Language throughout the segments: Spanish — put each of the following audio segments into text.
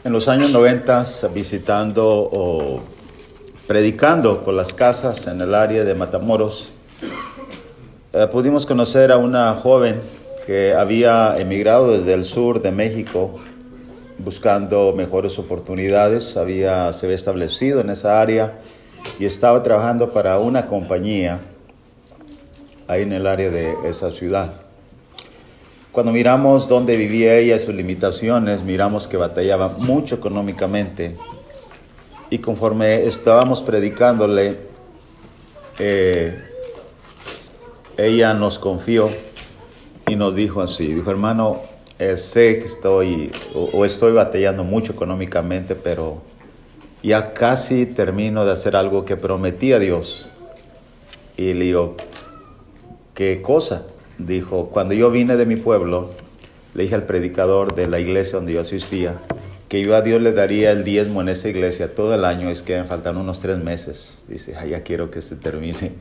En los años 90, visitando o predicando por las casas en el área de Matamoros, pudimos conocer a una joven que había emigrado desde el sur de México buscando mejores oportunidades. Se había establecido en esa área y estaba trabajando para una compañía ahí en el área de esa ciudad. Cuando miramos dónde vivía ella y sus limitaciones, miramos que batallaba mucho económicamente. Y conforme estábamos predicándole, ella nos confió y nos dijo así, dijo: hermano, sé que estoy batallando mucho económicamente, pero ya casi termino de hacer algo que prometí a Dios. Y le digo: ¿qué cosa? Dijo: cuando yo vine de mi pueblo, le dije al predicador de la iglesia donde yo asistía que yo a Dios le daría el diezmo en esa iglesia todo el año. Es que me faltan unos 3 meses. Dice: ya quiero que termine.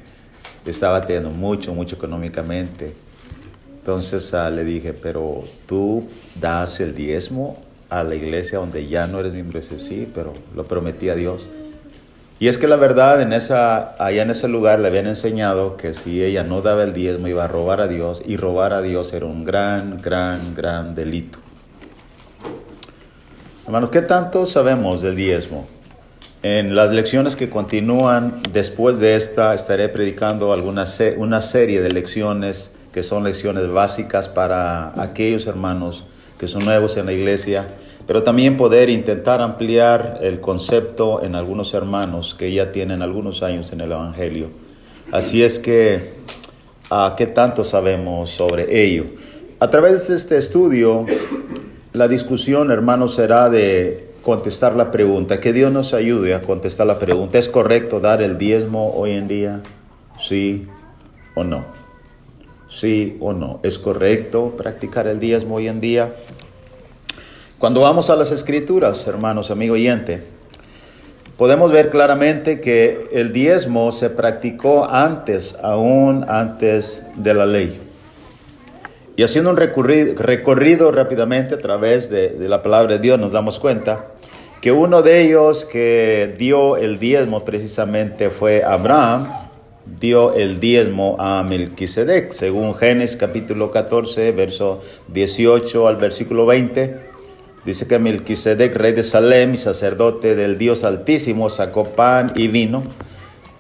Estaba teniendo mucho económicamente. Entonces le dije: pero tú das el diezmo a la iglesia donde ya no eres miembro. Dice: sí, pero lo prometí a Dios. Y es que la verdad, allá en ese lugar le habían enseñado que si ella no daba el diezmo iba a robar a Dios, y robar a Dios era un gran delito. Hermanos, ¿qué tanto sabemos del diezmo? En las lecciones que continúan después de esta, estaré predicando una serie de lecciones que son lecciones básicas para aquellos hermanos que son nuevos en la iglesia, pero también poder intentar ampliar el concepto en algunos hermanos que ya tienen algunos años en el Evangelio. Así es que, ¿qué tanto sabemos sobre ello? A través de este estudio, la discusión, hermanos, será de contestar la pregunta. Que Dios nos ayude a contestar la pregunta: ¿es correcto dar el diezmo hoy en día? ¿Sí o no? ¿Sí o no? ¿Es correcto practicar el diezmo hoy en día? Cuando vamos a las Escrituras, hermanos, amigo oyente, podemos ver claramente que el diezmo se practicó aún antes de la ley. Y haciendo un recorrido rápidamente a través de la palabra de Dios, nos damos cuenta que uno de ellos que dio el diezmo precisamente fue Abraham. Dio el diezmo a Melquisedec, según Génesis capítulo 14, verso 18 al versículo 20. Dice que Melquisedec, rey de Salem y sacerdote del Dios Altísimo, sacó pan y vino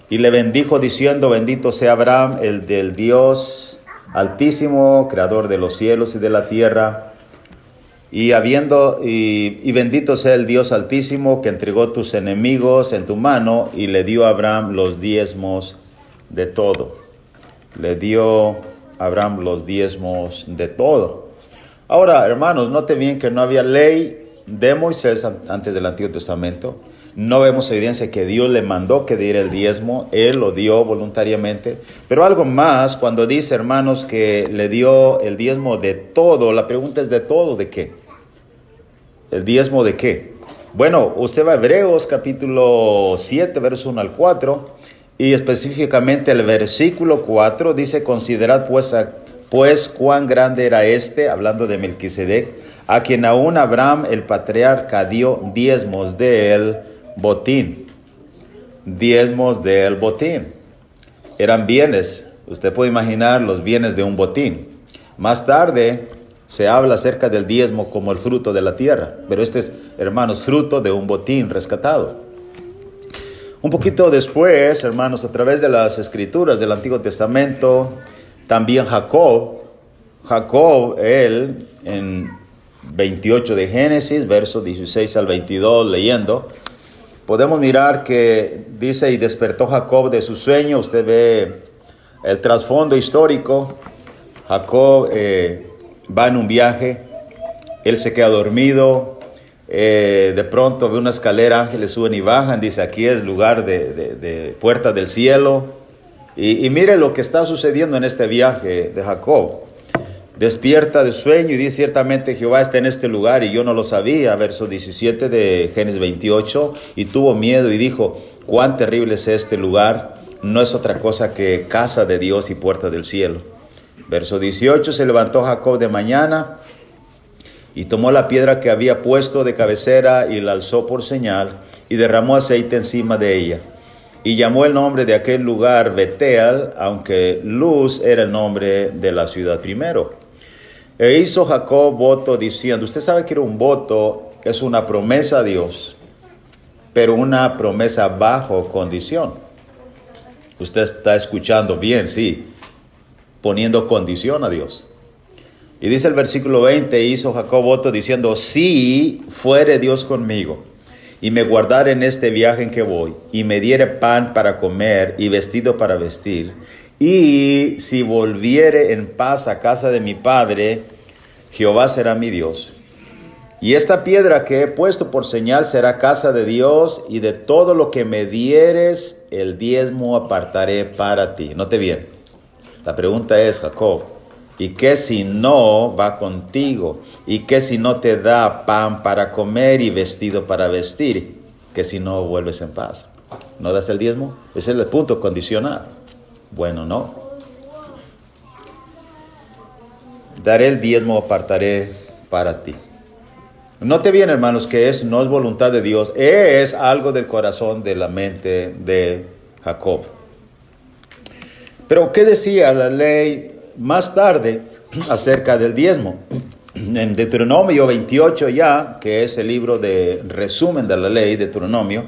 y le bendijo diciendo: bendito sea Abraham, el del Dios Altísimo, creador de los cielos y de la tierra, y bendito sea el Dios Altísimo que entregó tus enemigos en tu mano. Y le dio a Abraham los diezmos de todo. Le dio a Abraham los diezmos de todo. Ahora, hermanos, note bien que no había ley de Moisés antes del Antiguo Testamento. No vemos evidencia que Dios le mandó que diera el diezmo. Él lo dio voluntariamente. Pero algo más, cuando dice, hermanos, que le dio el diezmo de todo, la pregunta es: ¿de todo de qué? ¿El diezmo de qué? Bueno, usted va a Hebreos capítulo 7, verso 1 al 4, y específicamente el versículo 4 dice: considerad pues cuán grande era hablando de Melquisedec, a quien aún Abraham el patriarca dio diezmos del botín. Diezmos del botín. Eran bienes. Usted puede imaginar los bienes de un botín. Más tarde se habla acerca del diezmo como el fruto de la tierra. Pero este es, hermanos, fruto de un botín rescatado. Un poquito después, hermanos, a través de las Escrituras del Antiguo Testamento, también Jacob, él en 28 de Génesis, versos 16 al 22, leyendo, podemos mirar que dice: y despertó Jacob de su sueño. Usted ve el trasfondo histórico. Jacob va en un viaje, él se queda dormido, de pronto ve una escalera, ángeles suben y bajan, dice: aquí es lugar de puerta del cielo. Y mire lo que está sucediendo en este viaje de Jacob. Despierta de sueño y dice: ciertamente Jehová está en este lugar y yo no lo sabía. Verso 17 de Génesis 28. Y tuvo miedo y dijo: cuán terrible es este lugar. No es otra cosa que casa de Dios y puerta del cielo. Verso 18. Se levantó Jacob de mañana Y tomó la piedra que había puesto de cabecera y la alzó por señal y derramó aceite encima de ella. Y llamó el nombre de aquel lugar Betel, aunque Luz era el nombre de la ciudad primero. E hizo Jacob voto diciendo, usted sabe que un voto es una promesa a Dios, pero una promesa bajo condición. Usted está escuchando bien, sí, poniendo condición a Dios. Y dice el versículo 20, hizo Jacob voto diciendo, si fuere Dios conmigo, y me guardare en este viaje en que voy, y me diere pan para comer y vestido para vestir, y si volviere en paz a casa de mi padre, Jehová será mi Dios. Y esta piedra que he puesto por señal será casa de Dios, y de todo lo que me dieres, el diezmo apartaré para ti. Note bien, la pregunta es, Jacob, ¿y qué si no va contigo? ¿Y qué si no te da pan para comer y vestido para vestir? ¿Qué si no vuelves en paz? ¿No das el diezmo? Ese es el punto condicional. Bueno, no. Daré el diezmo, apartaré para ti. Note bien, hermanos, que no es voluntad de Dios, es algo del corazón, de la mente de Jacob. Pero, ¿qué decía la ley más tarde acerca del diezmo? En Deuteronomio 28 ya, que es el libro de resumen de la ley, Deuteronomio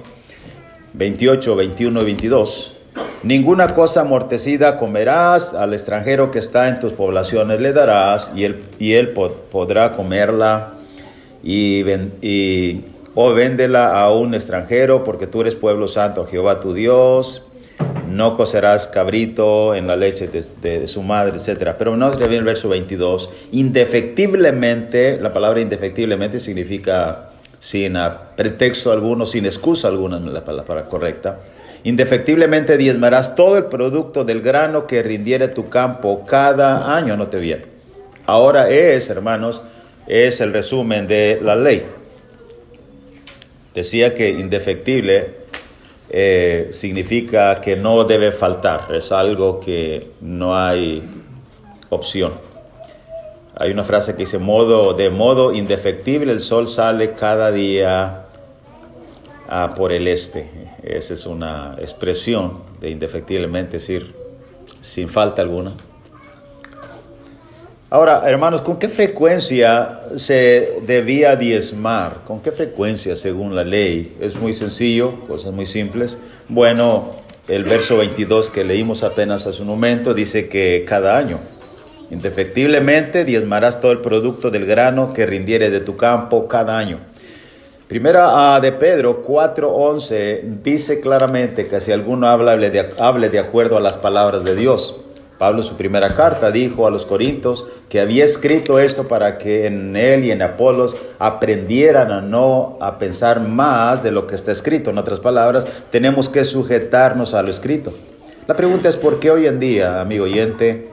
28, 21 y 22. Ninguna cosa amortecida comerás, al extranjero que está en tus poblaciones le darás, y él podrá comerla, o véndela a un extranjero, porque tú eres pueblo santo, Jehová tu Dios. No cocerás cabrito en la leche de su madre, etc. Pero no se ve el verso 22. Indefectiblemente, la palabra indefectiblemente significa sin pretexto alguno, sin excusa alguna, no es la palabra correcta. Indefectiblemente diezmarás todo el producto del grano que rindiere tu campo cada año. Note bien. Ahora hermanos, es el resumen de la ley. Decía que indefectible significa que no debe faltar, es algo que no hay opción. Hay una frase que dice, de modo indefectible el sol sale cada día por el este. Esa es una expresión de indefectiblemente, es decir, sin falta alguna. Ahora, hermanos, ¿con qué frecuencia se debía diezmar? ¿Con qué frecuencia según la ley? Es muy sencillo, cosas muy simples. Bueno, el verso 22 que leímos apenas hace un momento dice que cada año. Indefectiblemente diezmarás todo el producto del grano que rindiere de tu campo cada año. Primera de Pedro 4:11 dice claramente que si alguno hable de acuerdo a las palabras de Dios. Pablo en su primera carta dijo a los Corintios que había escrito esto para que en él y en Apolos aprendieran a pensar más de lo que está escrito. En otras palabras, tenemos que sujetarnos a lo escrito. La pregunta es, ¿por qué hoy en día, amigo oyente,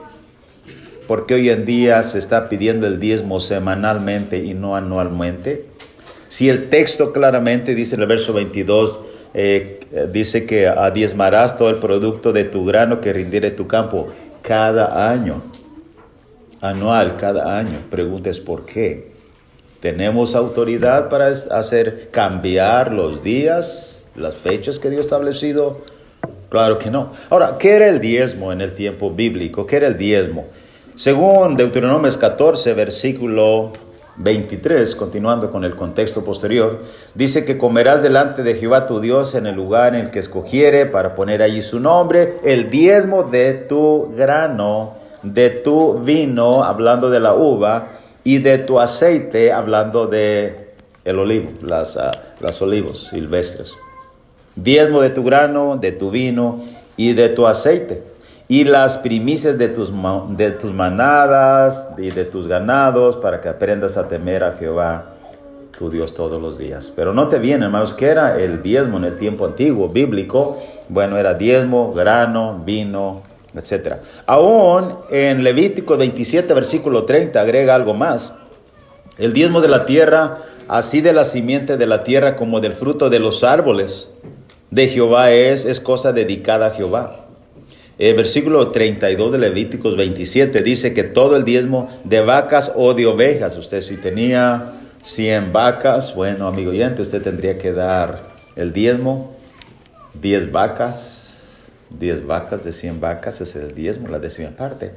por qué hoy en día se está pidiendo el diezmo semanalmente y no anualmente? Si el texto claramente dice en el verso 22, dice que diezmarás todo el producto de tu grano que rindiere tu campo cada año, anual, cada año. Pregunta es ¿por qué? ¿Tenemos autoridad para cambiar los días, las fechas que Dios ha establecido? Claro que no. Ahora, ¿qué era el diezmo en el tiempo bíblico? ¿Qué era el diezmo? Según Deuteronomio 14, versículo 23, continuando con el contexto posterior, dice que comerás delante de Jehová tu Dios en el lugar en el que escogiere para poner allí su nombre, el diezmo de tu grano, de tu vino, hablando de la uva, y de tu aceite, hablando de el olivo, las olivos silvestres. Diezmo de tu grano, de tu vino y de tu aceite. Y las primicias de tus manadas y de tus ganados, para que aprendas a temer a Jehová tu Dios todos los días. Pero no te viene, hermanos, ¿qué era el diezmo en el tiempo antiguo, bíblico? Bueno, era diezmo, grano, vino, etc. Aún en Levítico 27, versículo 30, agrega algo más. El diezmo de la tierra, así de la simiente de la tierra como del fruto de los árboles de Jehová es cosa dedicada a Jehová. El versículo 32 de Levíticos 27 dice que todo el diezmo de vacas o de ovejas. Usted si tenía 100 vacas, bueno, amigo oyente, usted tendría que dar el diezmo, 10 vacas de 100 vacas es el diezmo, la décima parte.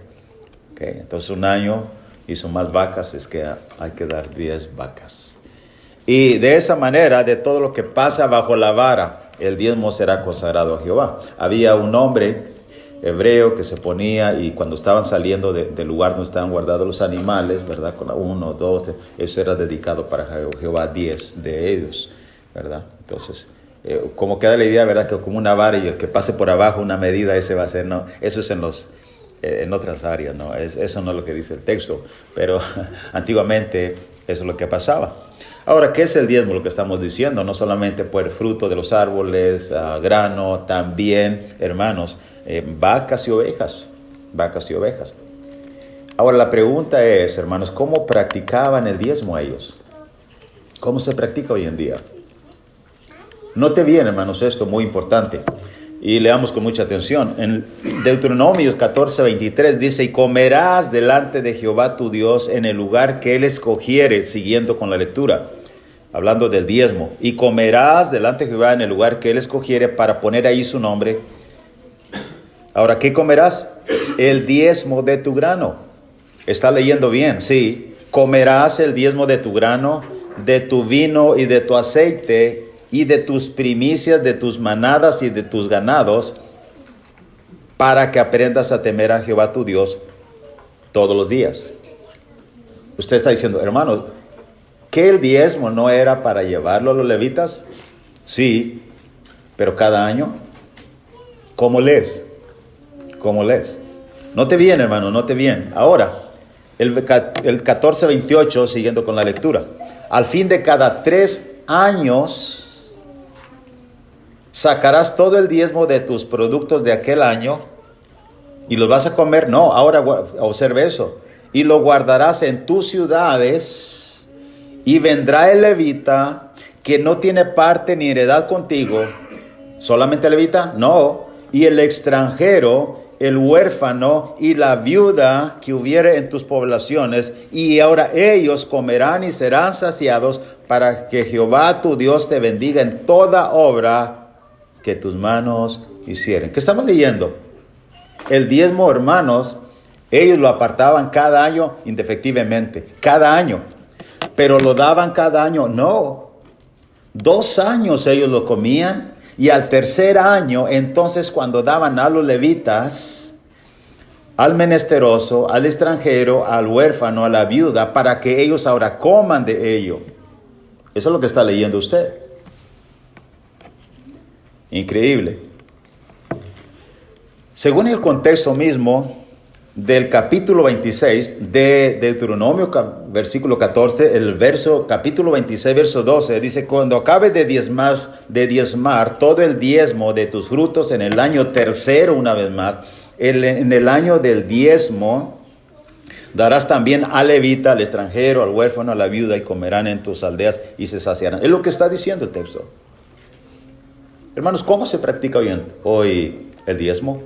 Okay. Entonces un año hizo más vacas, es que hay que dar 10 vacas. Y de esa manera, de todo lo que pasa bajo la vara, el diezmo será consagrado a Jehová. Había un hombre hebreo que se ponía, y cuando estaban saliendo del lugar donde estaban guardados los animales, ¿verdad? Con 1, 2, 3, eso era dedicado para Jehová, 10 de ellos, ¿verdad? Entonces, como queda la idea, ¿verdad? Que como una vara y el que pase por abajo una medida, ese va a ser, no, eso es en otras áreas, ¿no? Eso no es lo que dice el texto, pero antiguamente eso es lo que pasaba. Ahora, ¿qué es el diezmo? Lo que estamos diciendo, no solamente por el fruto de los árboles, grano, también, hermanos, vacas y ovejas. Ahora, la pregunta es, hermanos, ¿cómo practicaban el diezmo ellos? ¿Cómo se practica hoy en día? Note bien, hermanos, esto muy importante. Y leamos con mucha atención. En Deuteronomios 14:23 dice, y comerás delante de Jehová tu Dios en el lugar que Él escogiere, siguiendo con la lectura, hablando del diezmo. Y comerás delante de Jehová en el lugar que Él escogiere para poner ahí su nombre. Ahora, ¿qué comerás? El diezmo de tu grano. ¿Está leyendo bien? Sí. Comerás el diezmo de tu grano, de tu vino y de tu aceite, y de tus primicias, de tus manadas y de tus ganados, para que aprendas a temer a Jehová tu Dios todos los días. Usted está diciendo, hermano, ¿que el diezmo no era para llevarlo a los levitas? Sí, pero cada año, ¿cómo lees? Note bien, hermano, note bien. Ahora, el 14:28, siguiendo con la lectura. Al fin de cada 3 años sacarás todo el diezmo de tus productos de aquel año y los vas a comer. No, ahora observe eso. Y lo guardarás en tus ciudades, y vendrá el levita que no tiene parte ni heredad contigo. ¿Solamente el levita? No. Y el extranjero, el huérfano y la viuda que hubiere en tus poblaciones, y ahora ellos comerán y serán saciados, para que Jehová tu Dios te bendiga en toda obra que tus manos hicieren. ¿Qué estamos leyendo? El diezmo, hermanos, ellos lo apartaban cada año indefectiblemente, cada año, pero lo daban cada año, no. 2 años ellos lo comían, y al tercer año, entonces cuando daban a los levitas, al menesteroso, al extranjero, al huérfano, a la viuda, para que ellos ahora coman de ello. Eso es lo que está leyendo usted. Increíble. Según el contexto mismo del capítulo 26 de Deuteronomio, versículo 14, capítulo 26, verso 12, dice, cuando acabes de diezmar todo el diezmo de tus frutos en el año tercero, una vez más, en el año del diezmo, darás también al levita, al extranjero, al huérfano, a la viuda, y comerán en tus aldeas y se saciarán. Es lo que está diciendo el texto. Hermanos, ¿cómo se practica hoy el diezmo?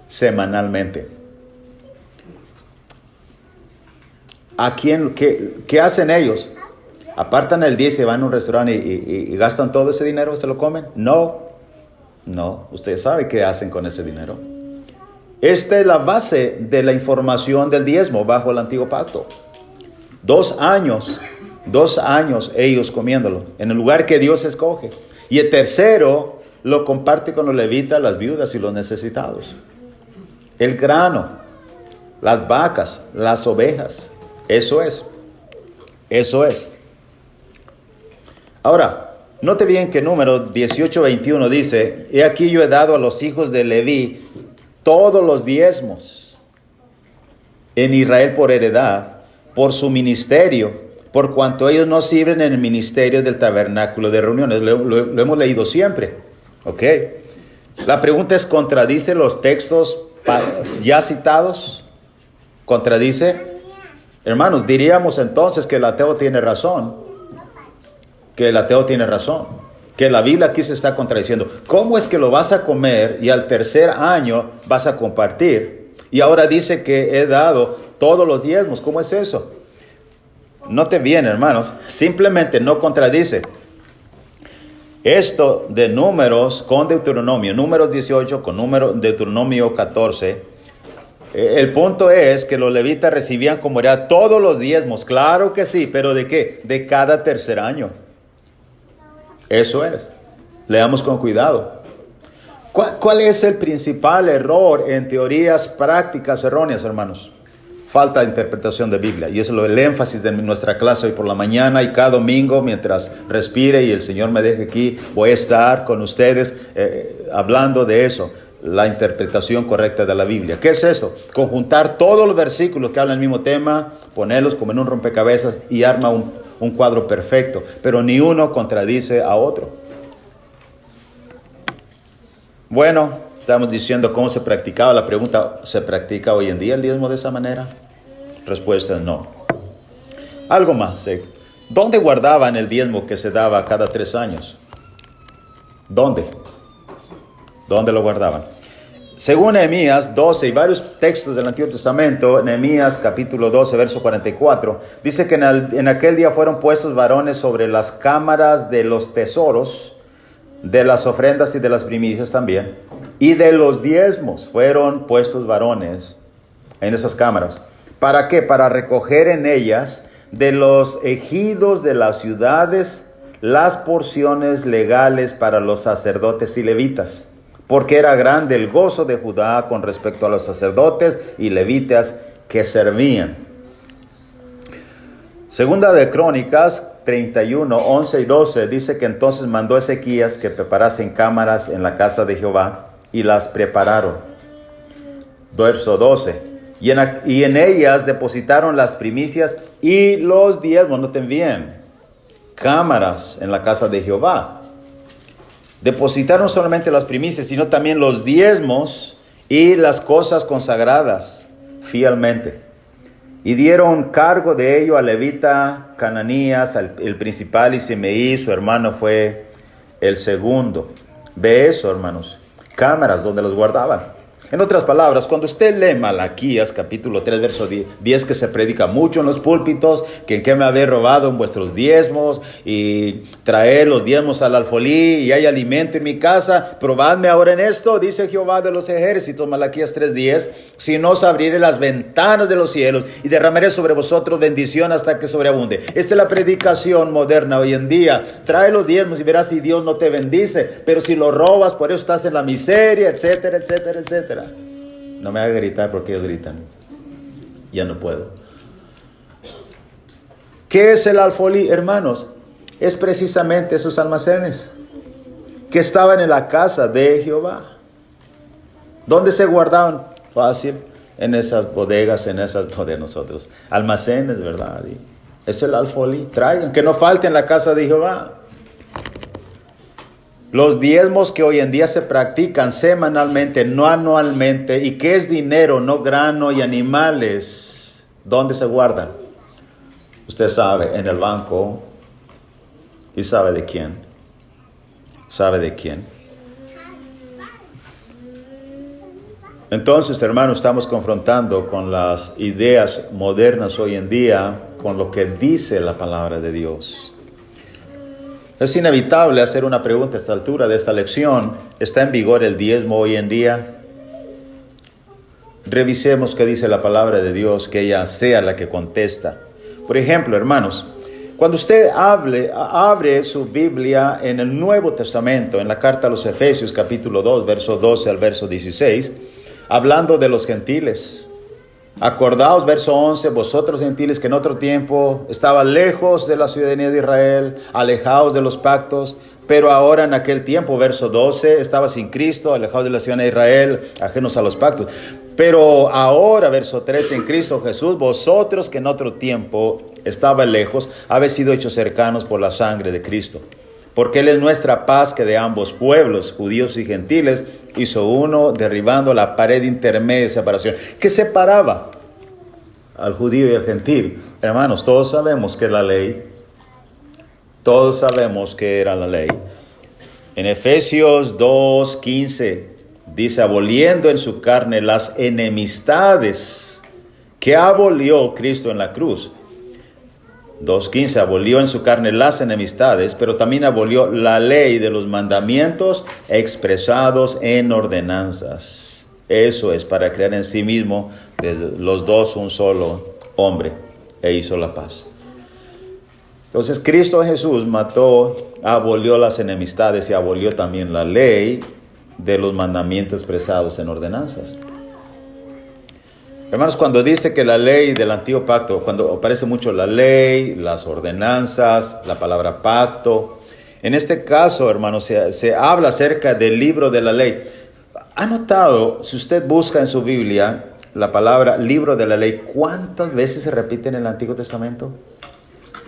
Semanalmente. ¿A quién? ¿Qué hacen ellos? ¿Apartan el 10 y van a un restaurante y gastan todo ese dinero? ¿Se lo comen? No. Usted sabe qué hacen con ese dinero. Esta es la base de la información del diezmo bajo el antiguo pacto. 2 años ellos comiéndolo en el lugar que Dios escoge. Y el tercero lo comparte con los levitas, las viudas y los necesitados. El grano, las vacas, las ovejas. Eso es. Ahora, note bien que Números 18:21 dice, he aquí yo he dado a los hijos de Leví todos los diezmos en Israel por heredad, por su ministerio, por cuanto ellos no sirven en el ministerio del tabernáculo de reuniones. Lo hemos leído siempre. Ok. La pregunta es, ¿contradice los textos ya citados? ¿Contradice? Hermanos, diríamos entonces que el ateo tiene razón. Que Que la Biblia aquí se está contradiciendo. ¿Cómo es que lo vas a comer y al tercer año vas a compartir? Y ahora dice que he dado todos los diezmos. ¿Cómo es eso? Noten bien, hermanos. Simplemente no contradice. Esto de números con Deuteronomio, números 18 con Deuteronomio 14. El punto es que los levitas recibían como era todos los diezmos. Claro que sí, pero ¿de qué? De cada tercer año. Eso es. Leamos con cuidado. ¿Cuál es el principal error en teorías prácticas erróneas, hermanos? Falta de interpretación de Biblia. Y eso es el énfasis de nuestra clase hoy por la mañana. Y cada domingo, mientras respire y el Señor me deje aquí, voy a estar con ustedes hablando de eso. La interpretación correcta de la Biblia. ¿Qué es eso? Conjuntar todos los versículos que hablan del mismo tema, ponerlos como en un rompecabezas y arma un cuadro perfecto. Pero ni uno contradice a otro. Bueno, estamos diciendo cómo se practicaba. La pregunta, ¿se practica hoy en día el diezmo de esa manera? Respuesta, no. Algo más. ¿Dónde guardaban el diezmo que se daba cada 3 años? ¿Dónde? ¿Dónde lo guardaban? Según Nehemías 12 y varios textos del Antiguo Testamento, Nehemías capítulo 12, verso 44, dice que en aquel día fueron puestos varones sobre las cámaras de los tesoros, de las ofrendas y de las primicias también, y de los diezmos fueron puestos varones en esas cámaras. ¿Para qué? Para recoger en ellas de los ejidos de las ciudades las porciones legales para los sacerdotes y levitas, porque era grande el gozo de Judá con respecto a los sacerdotes y levitas que servían. Segunda de Crónicas 31, 11 y 12 dice que entonces mandó Ezequías que preparasen cámaras en la casa de Jehová y las prepararon. Verso 12. Y en ellas depositaron las primicias y los diezmos. Noten bien, cámaras en la casa de Jehová. Depositaron solamente las primicias, sino también los diezmos y las cosas consagradas fielmente. Y dieron cargo de ello a levita Cananías, el principal, y Simeí, su hermano, fue el segundo. Ve eso, hermanos. Cámaras donde los guardaban. En otras palabras, cuando usted lee Malaquías, capítulo 3, verso 10, que se predica mucho en los púlpitos, que me habéis robado en vuestros diezmos, y traer los diezmos al alfolí, y hay alimento en mi casa, probadme ahora en esto, dice Jehová de los ejércitos, Malaquías 3:10, si no os abriré las ventanas de los cielos, y derramaré sobre vosotros bendición hasta que sobreabunde. Esta es la predicación moderna hoy en día. Trae los diezmos y verás si Dios no te bendice, pero si lo robas, por eso estás en la miseria, etcétera, etcétera, etcétera. No me haga gritar porque ellos gritan. Ya no puedo. ¿Qué es el alfolí, hermanos? Es precisamente esos almacenes que estaban en la casa de Jehová. ¿Dónde se guardaban? Fácil, en esas bodegas, de nosotros. Almacenes, ¿verdad? Es el alfolí. Traigan, que no falte en la casa de Jehová. Los diezmos que hoy en día se practican semanalmente, no anualmente, y que es dinero, no grano y animales, ¿dónde se guardan? Usted sabe, en el banco, y sabe de quién. ¿Sabe de quién? Entonces, hermanos, estamos confrontando con las ideas modernas hoy en día, con lo que dice la palabra de Dios. Es inevitable hacer una pregunta a esta altura de esta lección. ¿Está en vigor el diezmo hoy en día? Revisemos qué dice la palabra de Dios, que ella sea la que contesta. Por ejemplo, hermanos, cuando usted abre su Biblia en el Nuevo Testamento, en la carta a los Efesios, capítulo 2, verso 12 al verso 16, hablando de los gentiles. Acordaos, verso 11, vosotros gentiles que en otro tiempo estaban lejos de la ciudadanía de Israel, alejados de los pactos, pero ahora en aquel tiempo, verso 12, estaba sin Cristo, alejados de la ciudadanía de Israel, ajenos a los pactos. Pero ahora, verso 13, en Cristo Jesús, vosotros que en otro tiempo estaban lejos, habéis sido hechos cercanos por la sangre de Cristo. Porque Él es nuestra paz, que de ambos pueblos, judíos y gentiles, hizo uno, derribando la pared intermedia de separación, que separaba al judío y al gentil. Hermanos, todos sabemos que la ley, todos sabemos que era la ley. En Efesios 2:15 dice, aboliendo en su carne las enemistades que abolió Cristo en la cruz. 2:15, abolió en su carne las enemistades, pero también abolió la ley de los mandamientos expresados en ordenanzas. Eso es para crear en sí mismo de los dos un solo hombre, e hizo la paz. Entonces Cristo Jesús mató, abolió las enemistades y abolió también la ley de los mandamientos expresados en ordenanzas. Hermanos, cuando dice que la ley del antiguo pacto, cuando aparece mucho la ley, las ordenanzas, la palabra pacto, en este caso, hermanos, se habla acerca del libro de la ley. ¿Ha notado, si usted busca en su Biblia la palabra libro de la ley, cuántas veces se repite en el Antiguo Testamento?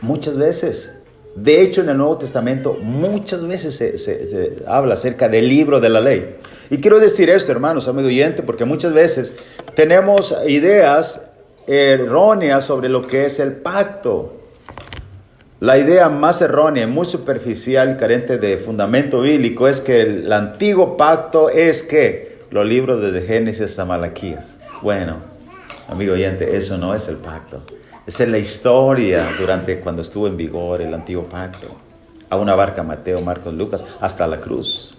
Muchas veces. De hecho, en el Nuevo Testamento muchas veces se habla acerca del libro de la ley. Y quiero decir esto, hermanos, amigo oyente, porque muchas veces tenemos ideas erróneas sobre lo que es el pacto. La idea más errónea, muy superficial, carente de fundamento bíblico, es que el antiguo pacto es que los libros desde Génesis hasta Malaquías. Bueno, amigo oyente, eso no es el pacto. Esa es la historia durante cuando estuvo en vigor el antiguo pacto. Aún abarca Mateo, Marcos, Lucas, hasta la cruz.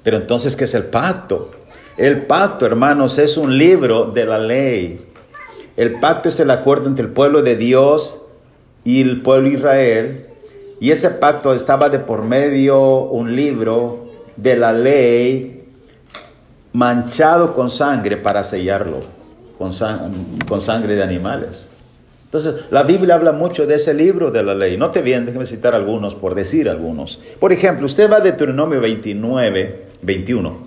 Pero entonces, ¿qué es el pacto? El pacto, hermanos, es un libro de la ley. El pacto es el acuerdo entre el pueblo de Dios y el pueblo de Israel. Y ese pacto estaba de por medio un libro de la ley manchado con sangre para sellarlo, con sangre de animales. Entonces, la Biblia habla mucho de ese libro de la ley. Note bien, déjeme citar algunos, por decir algunos. Por ejemplo, usted va a Deuteronomio 21.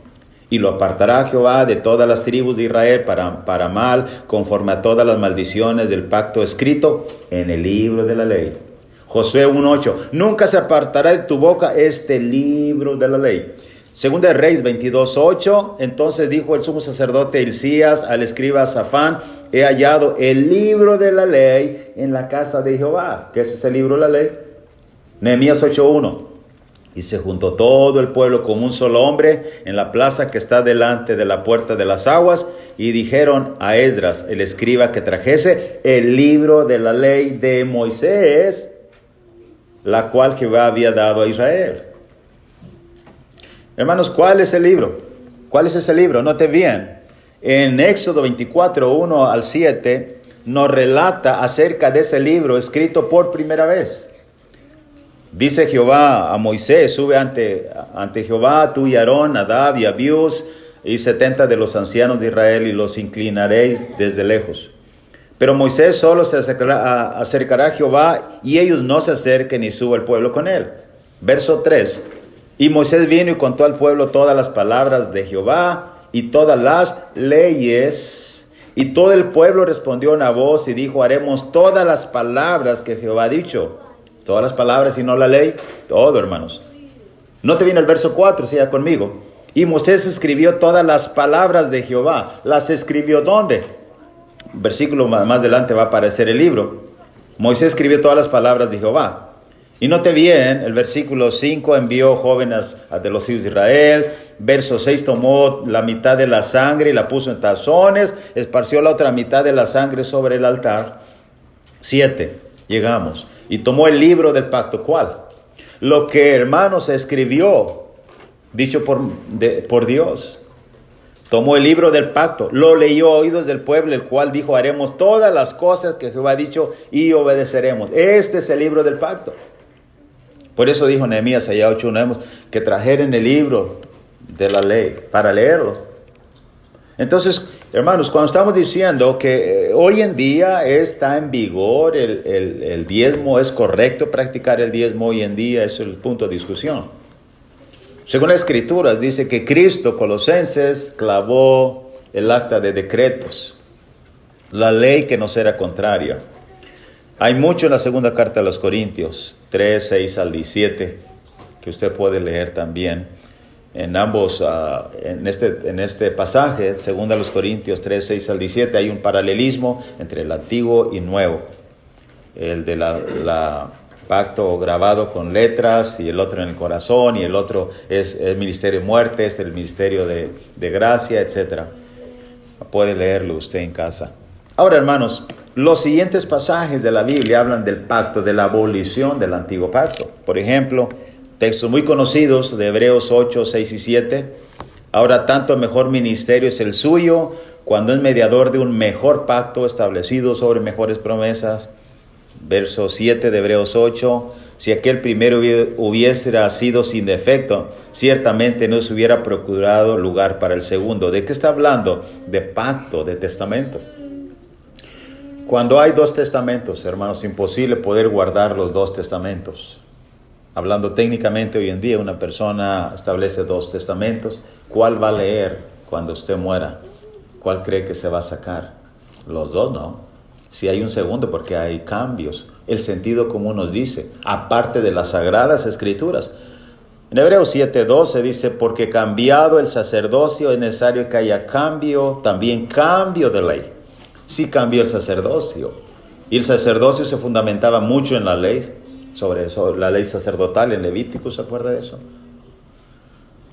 Y lo apartará Jehová de todas las tribus de Israel para mal, conforme a todas las maldiciones del pacto escrito en el libro de la ley. Josué 1:8. Nunca se apartará de tu boca este libro de la ley. Segunda de Reyes 22:8. Entonces dijo el sumo sacerdote Hilcías al escriba Safán: he hallado el libro de la ley en la casa de Jehová. ¿Qué es ese libro de la ley? Nehemías 8:1. Y se juntó todo el pueblo como un solo hombre en la plaza que está delante de la puerta de las aguas, y dijeron a Esdras, el escriba, que trajese el libro de la ley de Moisés, la cual Jehová había dado a Israel. Hermanos, ¿cuál es el libro? ¿Cuál es ese libro? Note bien, en Éxodo 24:1-7 nos relata acerca de ese libro escrito por primera vez. Dice Jehová a Moisés: sube ante Jehová tú y Aarón, Nadab y Abiús y 70 de los ancianos de Israel, y los inclinaréis desde lejos. Pero Moisés solo se acercará a Jehová, y ellos no se acerquen, y suba el pueblo con él. Verso 3. Y Moisés vino y contó al pueblo todas las palabras de Jehová y todas las leyes. Y todo el pueblo respondió a una voz y dijo: haremos todas las palabras que Jehová ha dicho. Todas las palabras y no la ley. Todo, hermanos. No te viene el verso 4, siga conmigo. Y Moisés escribió todas las palabras de Jehová. ¿Las escribió dónde? Versículo más adelante va a aparecer el libro. Moisés escribió todas las palabras de Jehová. Y note bien, el versículo 5, envió jóvenes de los hijos de Israel. Verso 6, tomó la mitad de la sangre y la puso en tazones, esparció la otra mitad de la sangre sobre el altar. 7, llegamos. Y tomó el libro del pacto. ¿Cuál? Lo que, hermanos, se escribió, dicho por Dios. Tomó el libro del pacto, lo leyó a oídos del pueblo, el cual dijo: haremos todas las cosas que Jehová ha dicho y obedeceremos. Este es el libro del pacto. Por eso dijo Nehemías allá 8:1 que trajeren el libro de la ley para leerlo. Entonces, hermanos, cuando estamos diciendo que hoy en día está en vigor el diezmo, es correcto practicar el diezmo hoy en día, es el punto de discusión. Según las Escrituras, dice que Cristo, Colosenses, clavó el acta de decretos, la ley que nos era contraria. Hay mucho en la segunda carta a los Corintios, 3:6-17, que usted puede leer también. En ambos, en este pasaje, segunda a los Corintios 3:6-17, hay un paralelismo entre el antiguo y nuevo. El de pacto grabado con letras, y el otro en el corazón, y el otro es el ministerio de muerte, es el ministerio de gracia, etc. Puede leerlo usted en casa. Ahora, hermanos, los siguientes pasajes de la Biblia hablan del pacto, de la abolición del antiguo pacto. Por ejemplo, textos muy conocidos de Hebreos 8, 6 y 7. Ahora tanto mejor ministerio es el suyo, cuando es mediador de un mejor pacto establecido sobre mejores promesas. Verso 7 de Hebreos 8, si aquel primero hubiera sido sin defecto, ciertamente no se hubiera procurado lugar para el segundo. ¿De qué está hablando? De pacto, de testamento. Cuando hay dos testamentos, hermanos, es imposible poder guardar los dos testamentos. Hablando técnicamente, hoy en día una persona establece dos testamentos. ¿Cuál va a leer cuando usted muera? ¿Cuál cree que se va a sacar? Los dos no. Si hay un segundo, porque hay cambios. El sentido común nos dice, aparte de las sagradas escrituras. En Hebreos 7:12 dice, porque cambiado el sacerdocio es necesario que haya cambio, también cambio de ley. Sí cambió el sacerdocio. Y el sacerdocio se fundamentaba mucho en la ley, sobre eso, la ley sacerdotal en Levítico, ¿se acuerda de eso?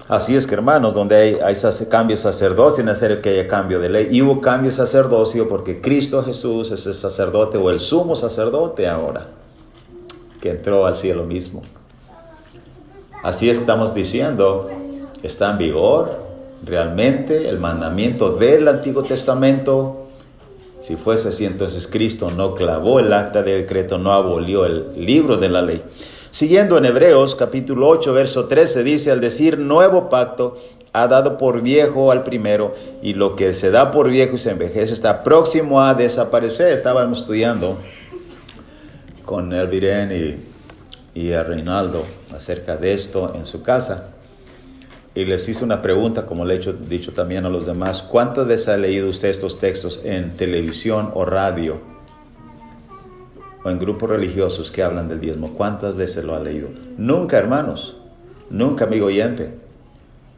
Así es que, hermanos, donde hay cambio de sacerdocio, es necesario que haya cambio de ley. Y hubo cambio de sacerdocio porque Cristo Jesús es el sacerdote o el sumo sacerdote ahora, que entró al cielo mismo. Así es que estamos diciendo, está en vigor realmente el mandamiento del Antiguo Testamento. Si fuese así, entonces Cristo no clavó el acta de decreto, no abolió el libro de la ley. Siguiendo en Hebreos capítulo 8, verso 13, dice, al decir nuevo pacto, ha dado por viejo al primero, y lo que se da por viejo y se envejece está próximo a desaparecer. Estábamos estudiando con Elvirén y a Reinaldo acerca de esto en su casa. Y les hice una pregunta, como le he dicho también a los demás. ¿Cuántas veces ha leído usted estos textos en televisión o radio? O en grupos religiosos que hablan del diezmo. ¿Cuántas veces lo ha leído? Nunca, hermanos. Nunca, amigo oyente.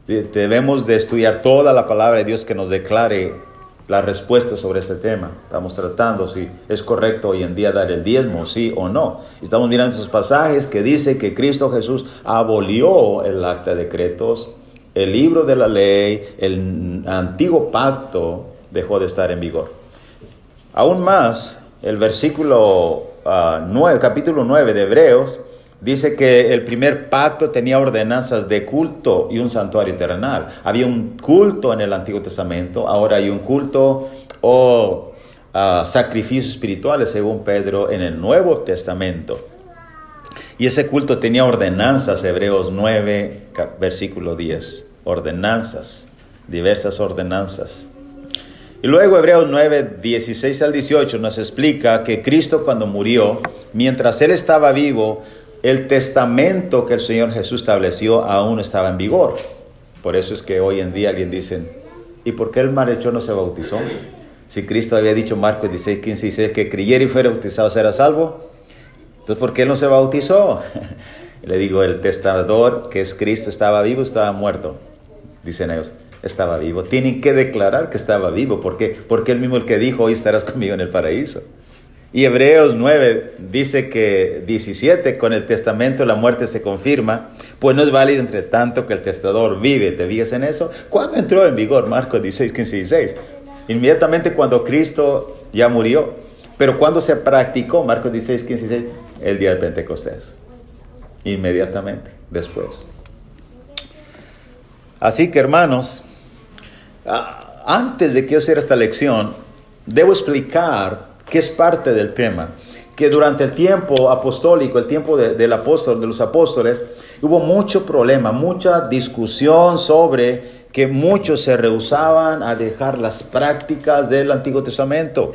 Debemos de estudiar toda la palabra de Dios que nos declare la respuesta sobre este tema. Estamos tratando si es correcto hoy en día dar el diezmo, sí o no. Estamos mirando esos pasajes que dice que Cristo Jesús abolió el acta de decretos, el libro de la ley, el antiguo pacto dejó de estar en vigor. Aún más, el versículo 9, capítulo 9 de Hebreos, dice que el primer pacto tenía ordenanzas de culto y un santuario terrenal. Había un culto en el Antiguo Testamento, ahora hay un culto o sacrificios espirituales, según Pedro, en el Nuevo Testamento. Y ese culto tenía ordenanzas, Hebreos 9, versículo 10. Ordenanzas, diversas ordenanzas. Y luego Hebreos 9, 16 al 18 nos explica que Cristo cuando murió, mientras Él estaba vivo, el testamento que el Señor Jesús estableció aún estaba en vigor. Por eso es que hoy en día alguien dice, ¿y por qué el malhechor no se bautizó? Si Cristo había dicho en Marcos 16, 15 y 16 que creyera y fuera bautizado será salvo. Entonces, ¿por qué él no se bautizó? Le digo, el testador, que es Cristo, estaba vivo, estaba muerto. Dicen ellos, estaba vivo. Tienen que declarar que estaba vivo. ¿Por qué? Porque él mismo el que dijo, hoy estarás conmigo en el paraíso. Y Hebreos 9 dice que 17, con el testamento la muerte se confirma, pues no es válido entre tanto que el testador vive. ¿Te fijas en eso? ¿Cuándo entró en vigor Marcos 16, 15 y 16? Inmediatamente cuando Cristo ya murió. Pero ¿cuándo se practicó Marcos 16, 15 y 16? El día del Pentecostés. Inmediatamente después. Así que, hermanos, antes de que yo haga esta lección, debo explicar que es parte del tema, que durante el tiempo apostólico, el tiempo del apóstol, de los apóstoles, hubo mucho problema, mucha discusión sobre que muchos se rehusaban a dejar las prácticas del Antiguo Testamento.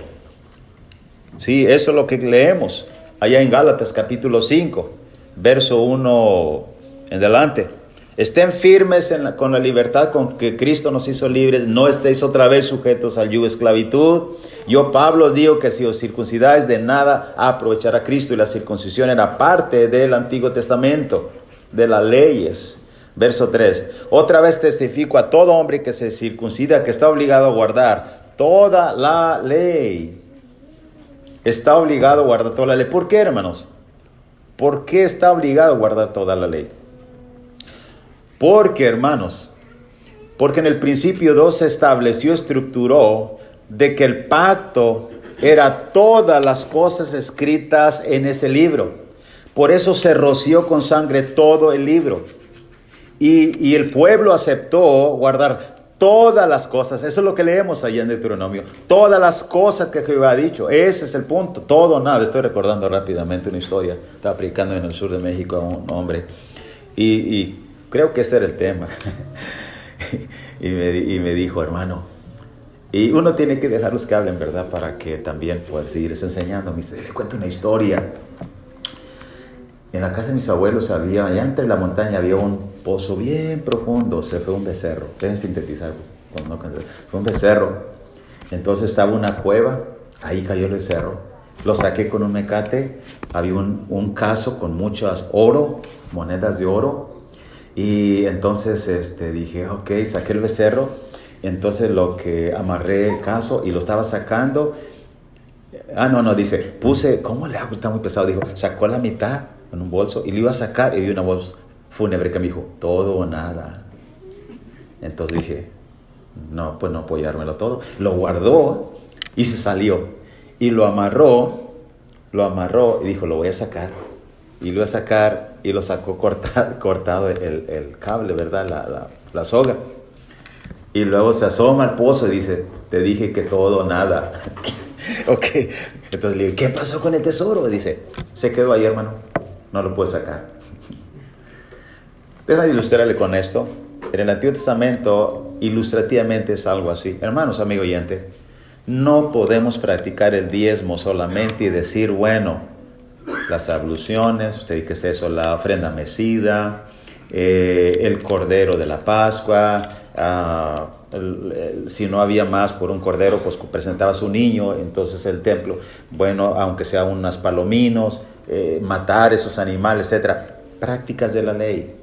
Sí, eso es lo que leemos allá en Gálatas capítulo 5, verso 1 en adelante. Estén firmes con la libertad con que Cristo nos hizo libres, no estéis otra vez sujetos al yugo de esclavitud. Yo, Pablo, os digo que si os circuncidáis de nada aprovechará Cristo, y la circuncisión era parte del Antiguo Testamento, de las leyes. Verso 3, otra vez testifico a todo hombre que se circuncida que está obligado a guardar toda la ley. Está obligado a guardar toda la ley. ¿Por qué, hermanos? ¿Por qué está obligado a guardar toda la ley? Porque, hermanos, porque en el principio Dios se estableció, estructuró de que el pacto era todas las cosas escritas en ese libro. Por eso se roció con sangre todo el libro. Y el pueblo aceptó guardar todas las cosas. Eso es lo que leemos allá en Deuteronomio. Todas las cosas que Jehová ha dicho. Ese es el punto. Todo, nada. Estoy recordando rápidamente una historia. Estaba predicando en el sur de México a un hombre. Y creo que ese era el tema. y me dijo, hermano, y uno tiene que dejarlos que hablen, ¿verdad? Para que también puedan seguirles enseñando. Me dice, le cuento una historia. En la casa de mis abuelos había, allá entre la montaña había un pozo bien profundo. Se fue un becerro. Deben sintetizar. Fue un becerro. Entonces estaba una cueva. Ahí cayó el becerro. Lo saqué con un mecate. Había un caso con muchas oro, monedas de oro. Y entonces dije, ok, saqué el becerro. Entonces lo que amarré el caso y lo estaba sacando. Dice, puse, ¿cómo le hago? Está muy pesado. Dijo, sacó la mitad en un bolso y lo iba a sacar y vi una voz fúnebre que me dijo, todo o nada. Entonces dije, no, pues no apoyármelo todo. Lo guardó y se salió. Y lo amarró y dijo, lo voy a sacar. Y lo iba a sacar y lo sacó cortado el cable, ¿verdad? La soga. Y luego se asoma al pozo y dice, te dije que todo o nada. Ok. Entonces le digo, ¿qué pasó con el tesoro? Dice, se quedó ahí, hermano. No lo puedo sacar. Déjame ilustrarle con esto. En el Antiguo Testamento, ilustrativamente es algo así. Hermanos, amigo oyente, no podemos practicar el diezmo solamente y decir, bueno, las abluciones, usted dice que es eso, la ofrenda mecida, el cordero de la Pascua, si no había más por un cordero, pues presentabas un niño, entonces el templo, bueno, aunque sea unas palominos, matar esos animales, etcétera, prácticas de la ley.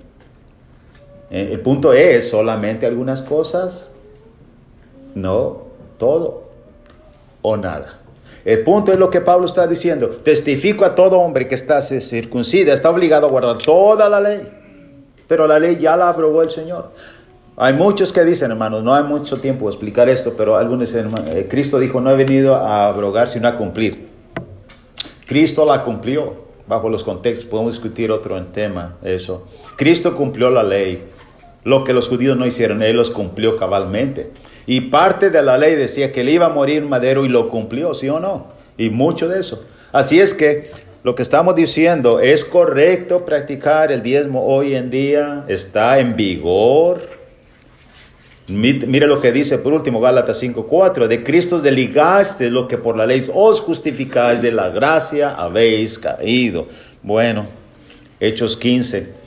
El punto es solamente algunas cosas, no todo o nada. El punto es lo que Pablo está diciendo. Testifico a todo hombre que está circuncida, está obligado a guardar toda la ley. Pero la ley ya la abrogó el Señor. Hay muchos que dicen, hermanos, no hay mucho tiempo de explicar esto, pero algunos dicen, Cristo dijo, no he venido a abrogar sino a cumplir. Cristo la cumplió bajo los contextos. Podemos discutir otro tema, eso. Cristo cumplió la ley. Lo que los judíos no hicieron, Él los cumplió cabalmente. Y parte de la ley decía que Él iba a morir en madero y lo cumplió, ¿sí o no? Y mucho de eso. Así es que lo que estamos diciendo, ¿es correcto practicar el diezmo hoy en día? ¿Está en vigor? Mire lo que dice por último Gálatas 5:4. De Cristo os desligaste, lo que por la ley os justificáis, de la gracia habéis caído. Bueno, Hechos 15.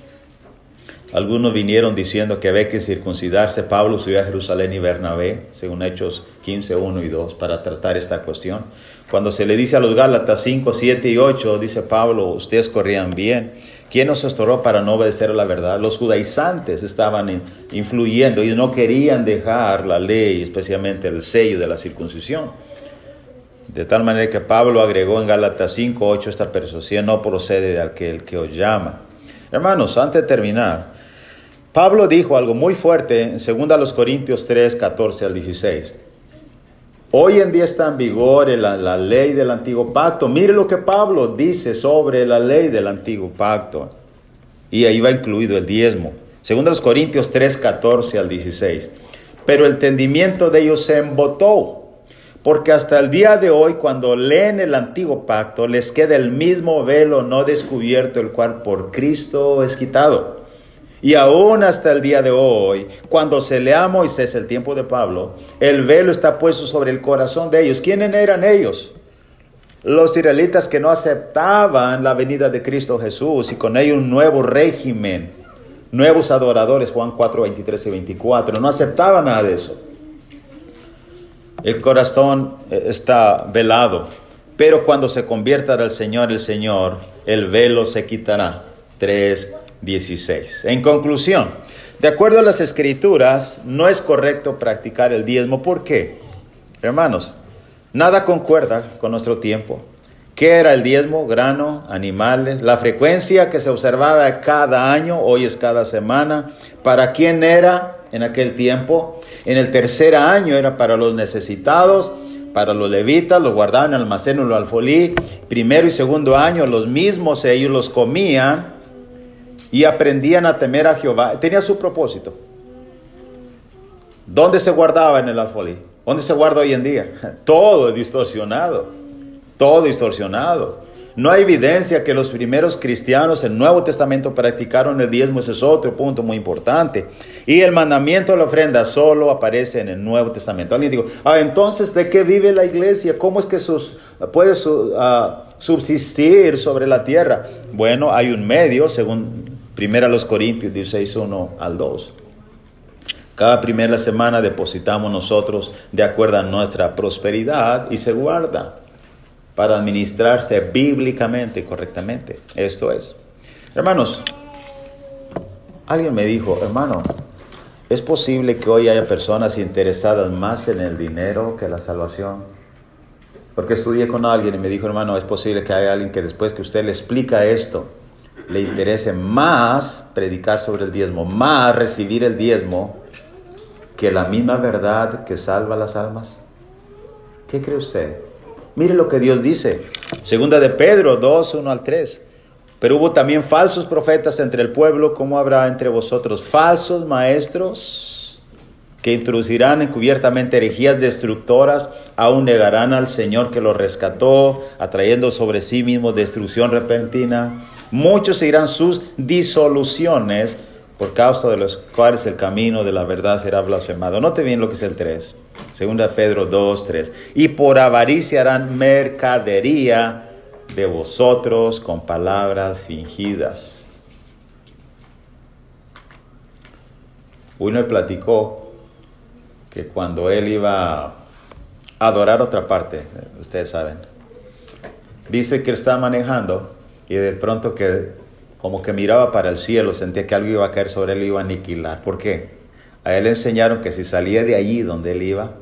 Algunos vinieron diciendo que había que circuncidarse. Pablo subió a Jerusalén y Bernabé, según Hechos 15, 1 y 2, para tratar esta cuestión. Cuando se le dice a los Gálatas 5, 7 y 8, dice Pablo, ustedes corrían bien. ¿Quién nos estorbó para no obedecer a la verdad? Los judaizantes estaban influyendo y no querían dejar la ley, especialmente el sello de la circuncisión. De tal manera que Pablo agregó en Gálatas 5, 8 esta persuasión no procede de aquel que os llama. Hermanos, antes de terminar, Pablo dijo algo muy fuerte en 2 Corintios 3, 14 al 16. Hoy en día está en vigor la ley del antiguo pacto. Mire lo que Pablo dice sobre la ley del antiguo pacto. Y ahí va incluido el diezmo. 2 Corintios 3, 14 al 16. Pero el entendimiento de ellos se embotó. Porque hasta el día de hoy, cuando leen el antiguo pacto, les queda el mismo velo no descubierto, el cual por Cristo es quitado. Y aún hasta el día de hoy, cuando se lea a Moisés, el tiempo de Pablo, el velo está puesto sobre el corazón de ellos. ¿Quiénes eran ellos? Los israelitas que no aceptaban la venida de Cristo Jesús y con ello un nuevo régimen, nuevos adoradores, Juan 4, 23 y 24, no aceptaban nada de eso. El corazón está velado, pero cuando se convierta al Señor, el velo se quitará. 3:16. En conclusión, de acuerdo a las Escrituras, no es correcto practicar el diezmo. ¿Por qué? Hermanos, nada concuerda con nuestro tiempo. ¿Qué era el diezmo? Grano, animales. La frecuencia que se observaba cada año, hoy es cada semana. ¿Para quién era en aquel tiempo? En el tercer año era para los necesitados, para los levitas, los guardaban en el almacén o el alfolí. Primero y segundo año los mismos ellos los comían y aprendían a temer a Jehová. Tenía su propósito. ¿Dónde se guardaba en el alfolí? ¿Dónde se guarda hoy en día? Todo distorsionado. Todo distorsionado. No hay evidencia que los primeros cristianos en el Nuevo Testamento practicaron el diezmo. Ese es otro punto muy importante. Y el mandamiento de la ofrenda solo aparece en el Nuevo Testamento. Alguien dijo, entonces, ¿de qué vive la iglesia? ¿Cómo es que puede subsistir sobre la tierra? Bueno, hay un medio, según 1 Corintios 16, 1 al 2. Cada primera semana depositamos nosotros de acuerdo a nuestra prosperidad y se guarda para administrarse bíblicamente y correctamente. Esto es. Hermanos, alguien me dijo, hermano, ¿es posible que hoy haya personas interesadas más en el dinero que la salvación? Porque estudié con alguien y me dijo, hermano, es posible que haya alguien que después que usted le explica esto, le interese más predicar sobre el diezmo, más recibir el diezmo, que la misma verdad que salva las almas. ¿Qué cree usted? Mire lo que Dios dice. Segunda de Pedro 2, 1 al 3. Pero hubo también falsos profetas entre el pueblo, como habrá entre vosotros falsos maestros que introducirán encubiertamente herejías destructoras, aún negarán al Señor que los rescató, atrayendo sobre sí mismo destrucción repentina. Muchos seguirán sus disoluciones, por causa de los cuales el camino de la verdad será blasfemado. Note bien lo que es el 3. Segunda Pedro 2, 3. Y por avaricia harán mercadería de vosotros con palabras fingidas. Uno me platicó que cuando él iba a adorar otra parte, ustedes saben, dice que él estaba manejando y de pronto que como que miraba para el cielo, sentía que algo iba a caer sobre él y iba a aniquilar. ¿Por qué? A él le enseñaron que si salía de allí donde él iba,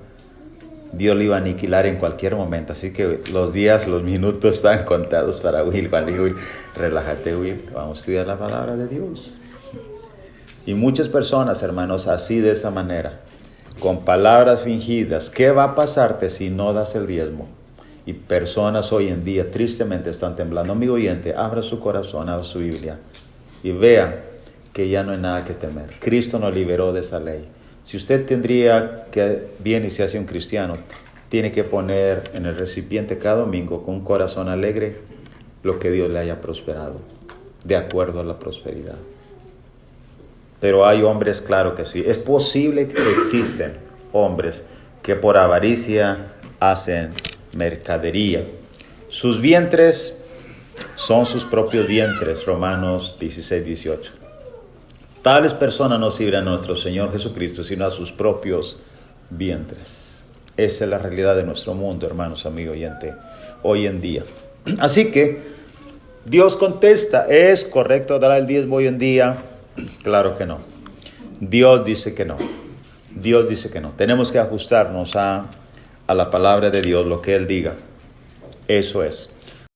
Dios lo iba a aniquilar en cualquier momento. Así que los días, los minutos están contados para Will. Cuando digo, Will, relájate, Will, vamos a estudiar la palabra de Dios. Y muchas personas, hermanos, así de esa manera, con palabras fingidas. ¿Qué va a pasarte si no das el diezmo? Y personas hoy en día tristemente están temblando. Amigo oyente, abra su corazón, abra su Biblia y vea que ya no hay nada que temer. Cristo nos liberó de esa ley. Si usted tendría que, viene y se hace un cristiano, tiene que poner en el recipiente cada domingo con un corazón alegre lo que Dios le haya prosperado, de acuerdo a la prosperidad. Pero hay hombres, claro que sí. Es posible que existen hombres que por avaricia hacen mercadería. Sus vientres son sus propios vientres. Romanos 16, 18. Tales personas no sirven a nuestro Señor Jesucristo, sino a sus propios vientres. Esa es la realidad de nuestro mundo, hermanos, amigo oyente, hoy en día. Así que Dios contesta, ¿es correcto dar el diezmo hoy en día? Claro que no. Dios dice que no. Dios dice que no. Tenemos que ajustarnos a la palabra de Dios, lo que Él diga. Eso es.